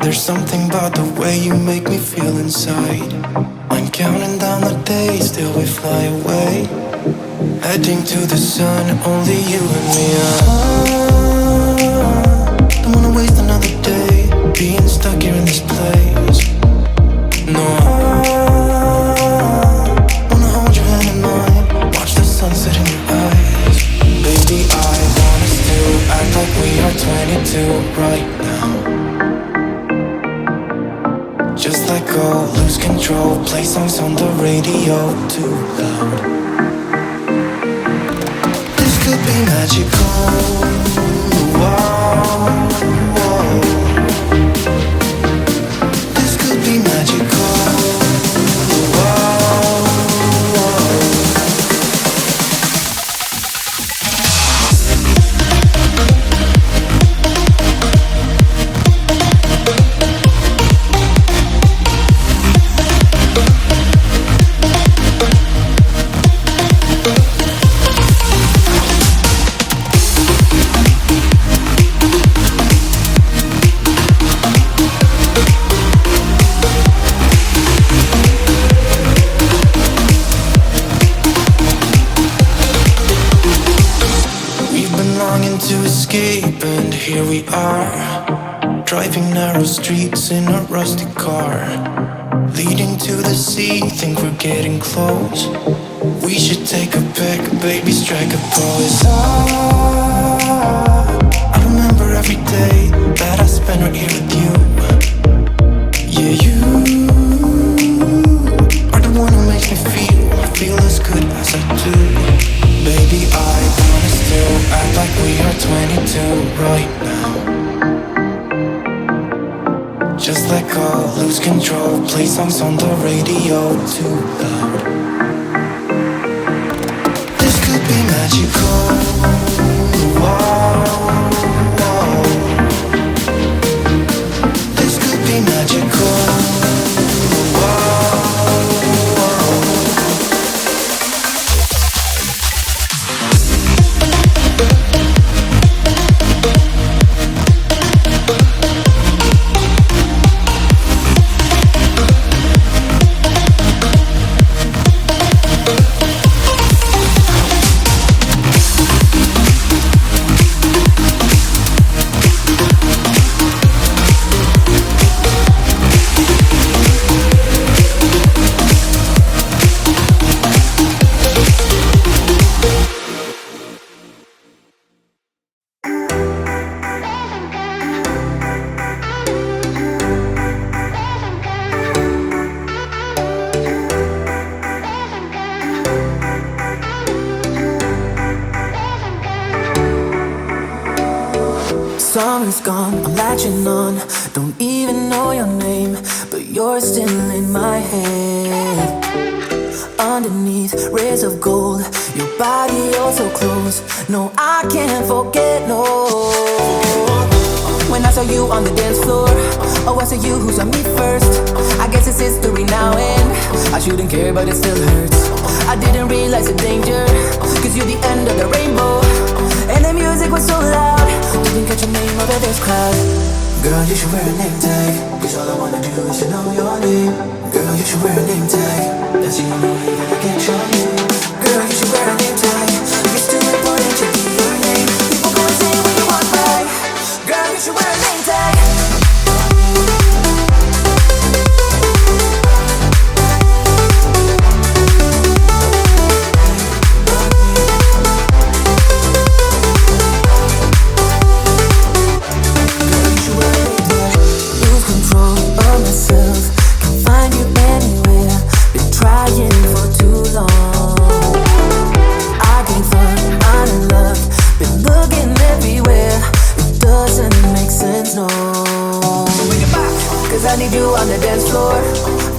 There's something about the way you make me feel inside. I'm counting down the days till we fly away, heading to the sun, only you and me. Don't wanna waste another day being stuck here in this place. No, wanna hold your hand in mine, watch the sunset in your eyes. Baby, I want us to act like we are 22 right now. Just let go, lose control, play songs on the radio too loud. This could be magical. Whoa, whoa. This could be magical. Whoa, whoa. To escape, and here we are, driving narrow streets in a rusty car, leading to the sea. Think we're getting close. We should take a pic, baby, strike a pose. I remember every day that I spent right here with you. Yeah, you are the one who makes me feel as good as I do. Baby, I want us to act like we are 22 right now. Just let go, lose control, play songs on the radio too loud. This could be magical. Whoa, whoa. This could be magical. Summer's gone, I'm latching on. Don't even know your name, but you're still in my head. Underneath rays of gold, your body oh so close. No, I can't forget, no. When I saw you on the dance floor, oh, I saw you who saw me first. I guess it's history now and I shouldn't care, but it still hurts. I didn't realize the danger, cause you're the end of the rainbow. And the music was so loud, didn't catch your name over this crowd. Girl, you should wear a name tag, cause all I wanna do is to know your name. Girl, you should wear a name tag, that's the only way that I get your name. Girl, you should wear a name tag, it's too important to be your name. People go and say what you want by. Girl, you should wear a name tag. I need you on the dance floor,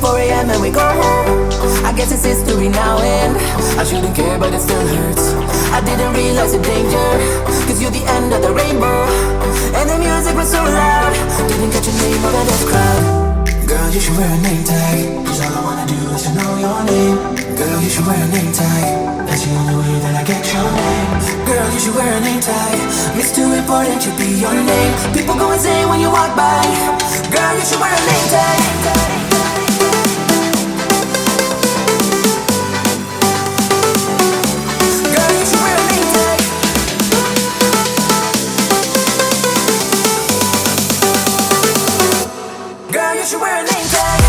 4 a.m. and we go home. I guess it's history now and I shouldn't care, but it still hurts. I didn't realize the danger, cause you're the end of the rainbow. And the music was so loud, didn't catch your name over this crowd. Girl, you should wear a name tag, cause all I wanna do is to know your name. Girl, you should wear a name tag, that's the only way that I get your name. Girl, you should wear a name tag. It's too important to be your name. People go insane when you walk by. Girl, you should wear a name tag. Girl, you should wear a name tag. Girl, you should wear a name tag.